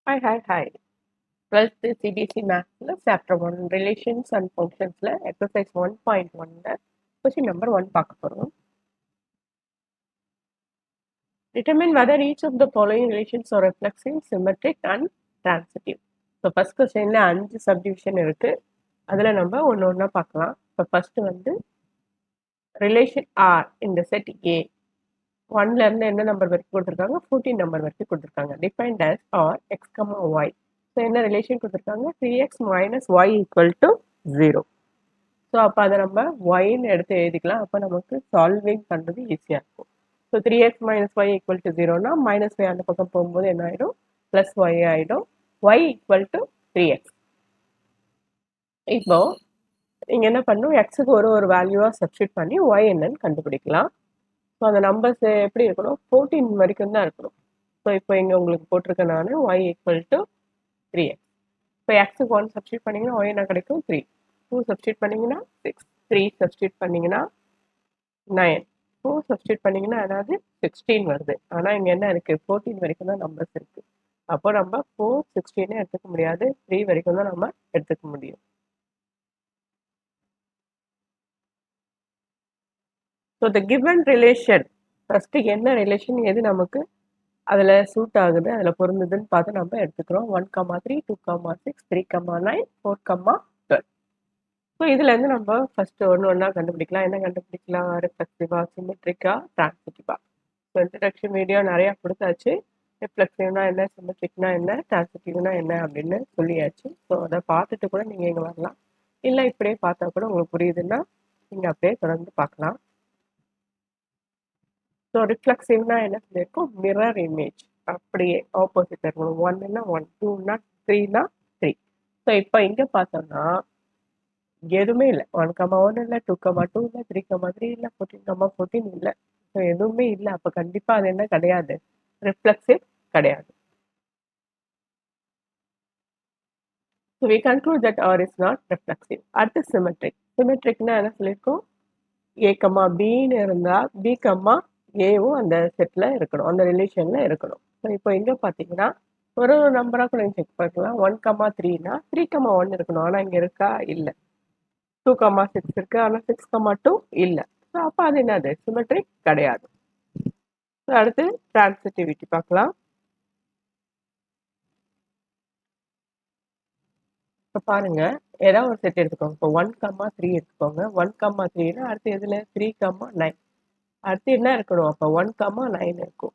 Hi, hi, hi. 12th CBSE Mathsல Chapter 1 Relations and Functionsல Exercise 1.1ல Question number 1 பார்க்க போறோம். Determine whether each of the following relations are reflexive, symmetric and transitive. So first questionல 5 subdivision இருக்கு. அதுல நம்ம ஒன்று ஒன்றா பார்க்கலாம். இப்போ first வந்து relation R in the set A. 1ல இருந்து என்ன நம்பர் வரைக்கும் கொடுத்துருக்காங்க? 14 நம்பர் வரைக்கும் கொடுத்துருக்காங்க. Defined as R x, y. So என்ன ரிலேஷன் கொடுத்துருக்காங்க? 3x minus y equal to 0. So அப்போ அதை நம்ம ஒய்ன்னு எடுத்து எழுதிக்கலாம். அப்போ நமக்கு சால்விங் பண்ணுறது ஈஸியாக இருக்கும். So 3x minus y equal to 0னா மைனஸ் y அந்த பக்கம் போகும்போது என்ன ஆகிடும்? ப்ளஸ் y ஆகிடும். y equal to 3x. இப்போ நீங்கள் என்ன பண்ணணும்? எக்ஸுக்கு ஒரு வேல்யூவாக சப்ஸ்டியூட் பண்ணி y என்னன்னு கண்டுபிடிக்கலாம். ஸோ அந்த நம்பர்ஸ் எப்படி இருக்கணும்? 14 வரைக்கும் தான் இருக்கணும். ஸோ இப்போ இங்கே உங்களுக்கு போட்டிருக்கேன் நான் y equal to 3x. இப்போ எக்ஸுக்கு 1 சப்ஸ்டியூட் பண்ணிங்கன்னா y என்ன கிடைக்கும்? 3. 2 சப்ஸ்டியூட் பண்ணிங்கன்னா 6. 3 சப்ஸ்டியூட் பண்ணிங்கன்னா 9. 4 சப்ஸ்டியூட் பண்ணிங்கன்னா அதாவது 16 வருது. ஆனால் இங்கே என்ன இருக்குது? 14 வரைக்கும் தான் நம்பர்ஸ் இருக்குது. அப்போ நம்ம 4, 16 எடுத்துக்க முடியாது. 3 வரைக்கும் தான் நம்ம எடுத்துக்க முடியும். So the given relation first என்ன ரிலேஷன் எது நமக்கு அதில் சூட் ஆகுது, அதில் பொருந்துதுன்னு பார்த்து நம்ம எடுத்துக்கிறோம். 1,3, 2,6, 3,9, 4,12. ஸோ இதுலேருந்து நம்ம ஃபஸ்ட்டு ஒன்றா கண்டுபிடிக்கலாம். என்ன கண்டுபிடிக்கலாம்? ரிஃப்ளெக்சிவா, சிமெட்ரிக்கா, டிரான்சிட்டிவா. ஸோ இன்ட்ரடக்ஷன் வீடியோ நிறையா கொடுத்தாச்சு. ரிஃப்ளெக்சிவ்னா என்ன, சிமெட்ரிக்னா என்ன, டிரான்சிட்டிவ்னா என்ன அப்படின்னு சொல்லியாச்சு. ஸோ அதை பார்த்துட்டு கூட நீங்கள் இங்கே வரலாம். இல்லை இப்படியே பார்த்தா கூட உங்களுக்கு புரியுதுன்னா நீங்கள் அப்படியே தொடர்ந்து பார்க்கலாம். ஸோ ரிஃப்ளெக்சிவ்னா என்ன சொல்லியிருக்கோம்? Mirror image. அப்படியே ஆப்போசிட் இருக்கணும். 1ன்னா 1, 2ன்னா 3ன்னா 3. ஸோ இப்போ இங்கே பார்த்தோம்னா எதுவுமே இல்லை. 1,1 இல்லை, 2,2 இல்லை, 3,3 இல்லை, 14,14 இல்லை. ஸோ எதுவுமே இல்லை. அப்போ கண்டிப்பாக அது என்ன கிடையாது? ரிஃப்ளெக்சிவ் கிடையாது. So we conclude that R is not reflexive. அடுத்து சிமெட்ரிக். சிமெட்ரிக்னா என்ன சொல்லியிருக்கோம்? A, Bன்னு இருந்தால் B, Aவும் அந்த செட்டில் இருக்கணும், அந்த ரிலேஷனில் இருக்கணும். ஸோ இப்போ எங்கே பார்த்தீங்கன்னா ஒரு நம்பராக கூட செக் பண்ணிக்கலாம். 1,3னா 3,1 இருக்கணும். ஆனால் இங்கே இருக்கா? இல்லை. 2,6 இருக்கு. ஆனால் 6,2 இல்லை. ஸோ அப்போ அது என்னது? சிமெட்ரிக் கிடையாது. ஸோ அடுத்து டிரான்சிட்டிவிட்டி பார்க்கலாம். இப்போ பாருங்க, ஏதாவது ஒரு செட் எடுத்துக்கோங்க. இப்போ 1,3 எடுத்துக்கோங்க. 1,3னா அடுத்து எதில்? 3,9. அடுத்து என்ன இருக்கணும்? அப்போ 1,9 இருக்கும்.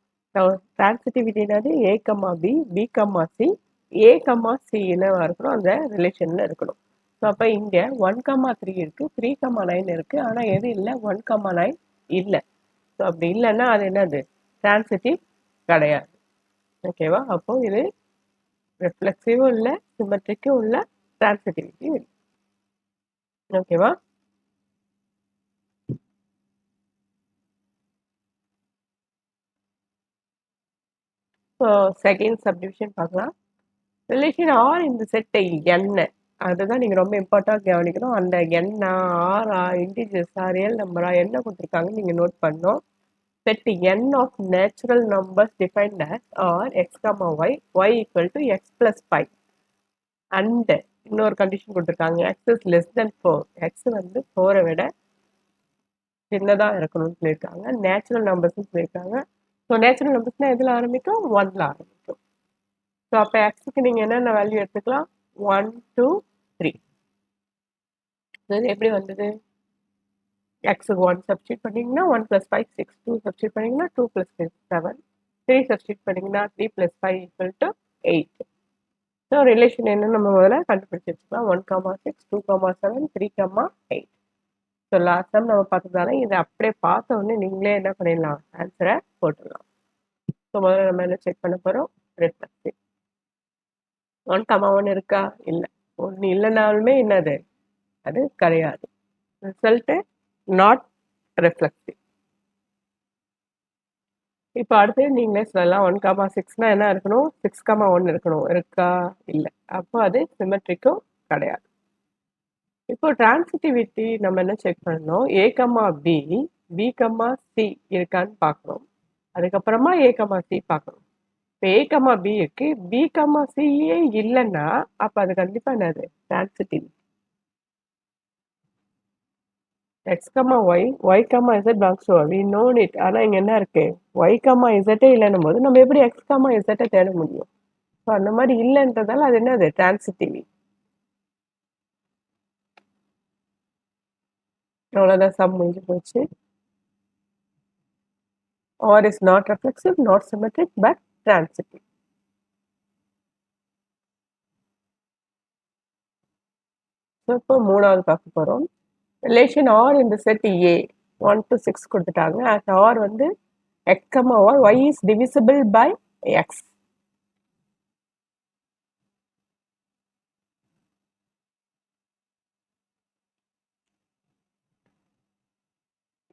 டிரான்சிட்டிவிட்டி என்னது? A, B, B, C, A, C என்னவா இருக்கணும்? அந்த ரிலேஷனில் இருக்கணும். ஸோ அப்போ இங்கே 1,3 இருக்குது, 3,9 இருக்குது. ஆனால் எது இல்லை? 1,9 இல்லை. ஸோ அப்படி இல்லைன்னா அது என்னது? டிரான்சிட்டிவ் கிடையாது. ஓகேவா? அப்போ இது ரிஃப்ளெக்சிவும் இல்லை, சிமெட்ரிக்கும் இல்லை, டிரான்சிட்டிவிட்டியும் இல்லை. ஓகேவா? ஸோ செகண்ட் சப்டிவிஷன் பார்க்கலாம். ரிலேஷன் ஆர் இந்த செட்டை என்ன, அதுதான் நீங்கள் ரொம்ப இம்பார்ட்டண்டாக கவனிக்கணும். அந்த எண்ணா, ஆரா, இன்டிஜர்ஸா, ரியல் நம்பரா என்ன கொடுத்துருக்காங்கன்னு நீங்கள் நோட் பண்ணணும். Set n of natural numbers defined as r x, y, y equal to x plus 5. And இன்னொரு கண்டிஷன் கொடுத்துருக்காங்க. x is less than 4. x வந்து 4 விட சின்னதாக இருக்கணும்னு சொல்லியிருக்காங்க. நேச்சுரல் நம்பர்ஸ்ன்னு சொல்லியிருக்காங்க. ஸோ நேச்சுரல் நம்பர்ஸ்னால் எதில் ஆரம்பிக்கும்? 1ல் ஆரம்பிக்கும். ஸோ அப்போ எக்ஸுக்கு நீங்கள் என்னென்ன வேல்யூ எடுத்துக்கலாம்? 1, 2, 3. இது எப்படி வந்தது? எக்ஸுக்கு 1 சப்ஸ்டியூட் பண்ணிங்கன்னா 1 + 5 6. 2 சப்ஸ்டியூட் பண்ணிங்கன்னா 2 + 6 7. 3 சப்ஸ்டியூட் பண்ணிங்கன்னா 3 + 5 = 8. ஸோ ரிலேஷன் என்ன நம்ம முதல்ல கண்டுபிடிச்சி வச்சுக்கலாம். 1,6, 2,7, 3,8. ஸோ லாஸ்ட் டைம் நம்ம பார்த்ததால இதை அப்படியே பார்த்த உடனே நீங்களே என்ன பண்ணிடலாம்? ஆன்சரை போட்டுடலாம். ஸோ முதல்ல நம்ம என்ன செக் பண்ண போகிறோம்? ரிஃப்ளெக்சிவ். 1,1 இருக்கா? இல்லை. ஒன்று இல்லைனாலுமே என்னது? அது கிடையாது. Result not reflexive. இப்போ அடுத்து நீங்களே சொல்லலாம். 1,6னா என்ன இருக்கணும்? 6,1 இருக்கணும். இருக்கா? இல்லை. அப்போ அது சிமெட்ரிக்கும் கிடையாது. இப்போ டிரான்சிட்டிவிட்டி நம்ம என்ன செக் பண்ணணும்? A, B, B, C இருக்கான்னு பார்க்கணும். அதுக்கப்புறமா A, C பார்க்கணும். இப்ப A, B இருக்கு. B, Cயே இல்லன்னா, அப்ப அது கண்டிப்பா என்னது? Transitive. X, Y, Y, Z belongs to R. We know it. ஆனா இங்க என்ன இருக்கு? Y, Z இல்லன்னும் போது நம்ம எப்படி X, Z தேட முடியும்? ஸோ அந்த மாதிரி இல்லைன்றதால அது என்னது? டிரான்சிட்டிவ். அவ்வளோதான், சம் முடிஞ்சு போச்சு. R is not reflexive, not symmetric, but transitive. So இப்போ மூணாவது பார்க்க போகிறோம். ரிலேஷன் R இந்த செட் A 1 to 6 கொடுத்துட்டாங்க. at R வந்து X, Y is divisible by X.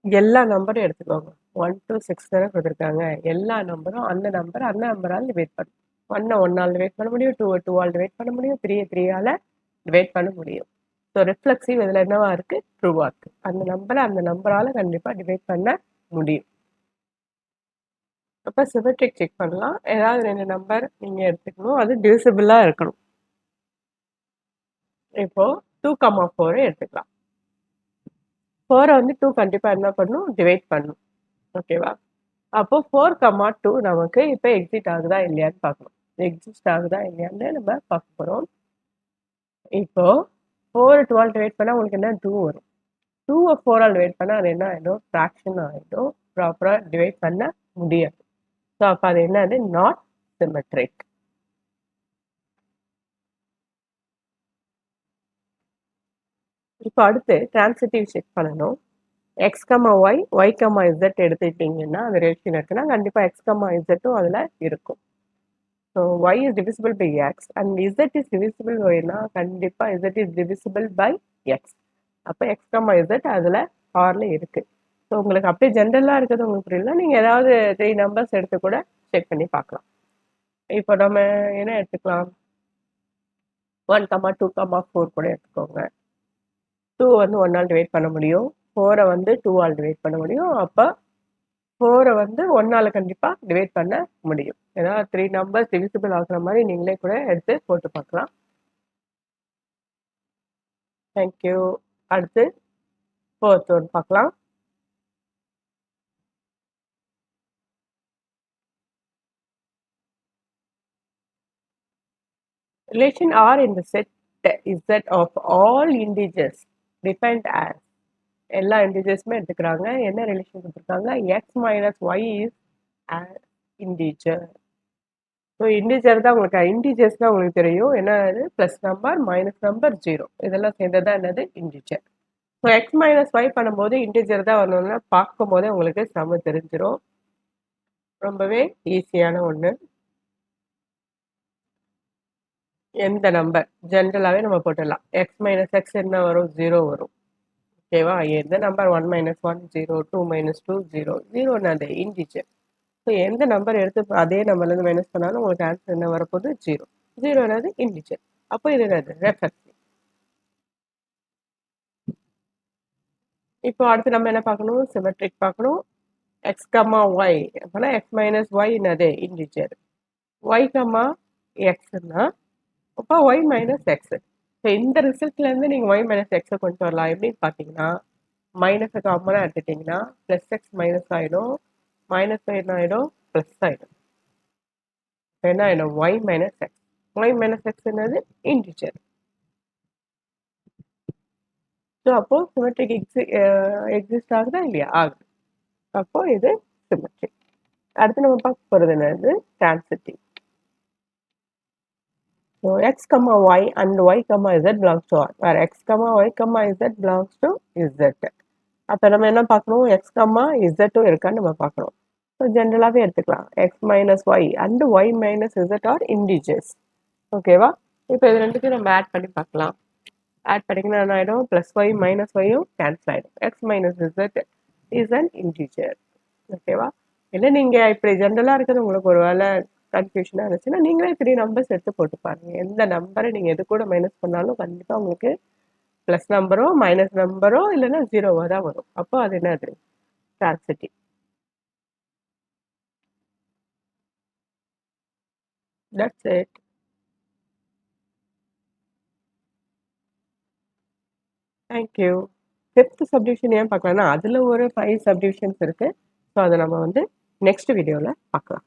எல்லா நம்பரும் எடுத்துக்கோங்க. 1 to 6 தானே கொடுத்துருக்காங்க. எல்லா நம்பரும் அந்த நம்பரால் டிவைட் பண்ணும். 1 1ஆல் டிவைட் பண்ண முடியும், 2 2ஆல் டிவைட் பண்ண முடியும், 3 3ஆல் டிவைட் பண்ண முடியும். ஸோ ரிஃப்ளெக்சிவ் இதில் என்னவா இருக்கு? ட்ரூவா இருக்கு. அந்த நம்பரால் கண்டிப்பாக டிவைட் பண்ண முடியும். அப்போ சிமெட்ரிக் செக் பண்ணலாம். ஏதாவது 2 நம்பர் நீங்கள் எடுத்துக்கணும், அது டிவிசிபிளாக இருக்கணும். இப்போ 2, 4 எடுத்துக்கலாம். 4 வந்து 2 கண்டிப்பாக என்ன பண்ணணும்? டிவைட் பண்ணணும். ஓகேவா? அப்போ 4, 2 நமக்கு இப்போ எக்ஸிட் ஆகுதா இல்லையான்னு பார்க்கணும். எக்ஸிஸ்ட் ஆகுதா இல்லையான்னு நம்ம பார்க்க போகிறோம். இப்போ 4 2ஆல் டிவைட் பண்ணால் உங்களுக்கு என்ன? 2 வரும். 2 4ஆல் டிவைட் பண்ணால் அது என்ன ஆகிடும்? ஃப்ராக்ஷன் ஆகிடும். ப்ராப்பராக டிவைட் பண்ண முடியாது. ஸோ அப்போ அது என்னது? Not symmetric. இப்போ அடுத்து டிரான்சிட்டிவ் செக் பண்ணணும். X, Y, Y, Z எடுத்துக்கிட்டிங்கன்னா அது ரேஷியோ இருக்குன்னா கண்டிப்பாக X, Zம் அதில் இருக்கும். So Y is divisible by X and Z is divisible byனா கண்டிப்பாக Z is divisible by X. அப்போ X, Z அதில் ஆரில் இருக்குது. ஸோ உங்களுக்கு அப்படியே ஜென்ரலாக இருக்கிறது உங்களுக்கு புரியல, நீங்கள் ஏதாவது 3 நம்பர்ஸ் எடுத்து கூட செக் பண்ணி பார்க்கலாம். இப்போ நம்ம என்ன எடுத்துக்கலாம்? 1, 2, 4 கூட எடுத்துக்கோங்க. 2 வந்து 1ஆல் டிவைட் பண்ண முடியும், 4 வந்து 2ஆல் டிவைட் பண்ண முடியும். அப்போ 4 வந்து 1ஆல் கண்டிப்பாக டிவைட் பண்ண முடியும். ஏதாவது 3 நம்பர்ஸ் டிவிசிபிள் ஆகுற மாதிரி நீங்களே கூட எடுத்து போட்டு பார்க்கலாம். தேங்க்யூ. அடுத்து 4th ஒன் பார்க்கலாம். Relation R in the set Z of all integers defined as எல்லா இன்டிஜர்ஸுமே எடுத்துக்கிறாங்க. என்ன ரிலேஷன் கொடுத்துருக்காங்க? X minus Y is an integer. So integer தான் உங்களுக்கு, இன்டிஜர்ஸ் தான் உங்களுக்கு தெரியும். என்னது? ப்ளஸ் நம்பர், மைனஸ் நம்பர், 0 இதெல்லாம் சேர்ந்தது தான் என்னது? Integer. So x minus y பண்ணும்போது இன்டிஜர் தான் வரணும்னா பார்க்கும் போதே உங்களுக்கு சம தெரிஞ்சிடும். ரொம்பவே ஈஸியான ஒன்று. எந்த நம்பர் ஜென்ரலாகவே நம்ம போட்டுடலாம். எக்ஸ் மைனஸ் எக்ஸ் என்ன வரும்? 0 வரும். ஓகேவா? எந்த நம்பர் 1 மைனஸ் 1 0, 2 மைனஸ் 2 0, 0 அது இன்டிஜர். ஸோ எந்த நம்பர் எடுத்து அதே நம்பர்லேருந்து மைனஸ் பண்ணாலும் உங்களுக்கு ஆன்சர் என்ன வரப்போகுது? 0. 0 என்னது? இன்டிஜர். அப்போ இது என்னது? ரெஃபெக்டிவ். இப்போ அடுத்து நம்ம என்ன பார்க்கணும்? சிமெட்ரிக் பார்க்கணும். எக்ஸ் கம்மா ஒய் அப்போனா எக்ஸ் மைனஸ் ஒய் என்னது? இன்டிஜர். ஒய் கம்மா எக்ஸ்னா அப்போ ஒய் மைனஸ் எக்ஸ். ஸோ இந்த ரிசல்ட்லேருந்து நீங்கள் ஒய் மைனஸ் எக்ஸை கொண்டு வரலாம். எப்படின்னு பார்த்தீங்கன்னா, மைனஸை காமனாக எடுத்துட்டிங்கன்னா ப்ளஸ் எக்ஸ் மைனஸ் ஆகிடும், மைனஸ் என்ன ஆகிடும்? ப்ளஸ் ஆகிடும். என்ன ஆகிடும்? Y minus x. Y minus x என்னது? இன்டிஜர். ஸோ அப்போ சிமெட்ரிக் எக்ஸிஸ்ட் ஆகுதா இல்லையா? ஆகுது. அப்போ இது சிமெட்ரிக். அடுத்து நம்ம பார்க்க போகிறது என்னது? Transitive. So x, y and y, z belongs to R, where x, y, z belongs to z. அப்போ நம்ம என்ன பார்க்கணும்? x, z இருக்கான்னு நம்ம பார்க்கணும். ஸோ ஜென்ரலாகவே எடுத்துக்கலாம். x minus y and y minus z are integers. ஓகேவா? இப்போ இது ரெண்டுத்தையும் நம்ம ஆட் பண்ணி பார்க்கலாம். ஆட் பண்ணிங்கன்னா என்ன ஆகிடும்? ப்ளஸ் ஒய் மைனஸ் ஒய்யும் கேன்சல் ஆகிடும். X minus z is an integer. ஓகேவா? இல்லை நீங்கள் இப்படி ஜென்ரலாக இருக்கிறது உங்களுக்கு ஒரு வேலை கன்ஃபியூஷனாக இருந்துச்சுன்னா நீங்களே 3 நம்பர்ஸ் எடுத்து போட்டு பாருங்கள். எந்த நம்பரை நீங்கள் எது கூட மைனஸ் பண்ணாலும் கண்டிப்பாக உங்களுக்கு ப்ளஸ் நம்பரோ மைனஸ் நம்பரோ இல்லைன்னா 0வாக தான் வரும். அப்போ அது என்னது? Transitive. That's it. Thank you. Fifth subdivision ஏன் பார்க்கலாம்னா, அதுல ஒரு 5 சப்டிவிஷன்ஸ் இருக்கு. ஸோ அத நம்ம வந்து நெக்ஸ்ட் வீடியோல பார்க்கலாம்.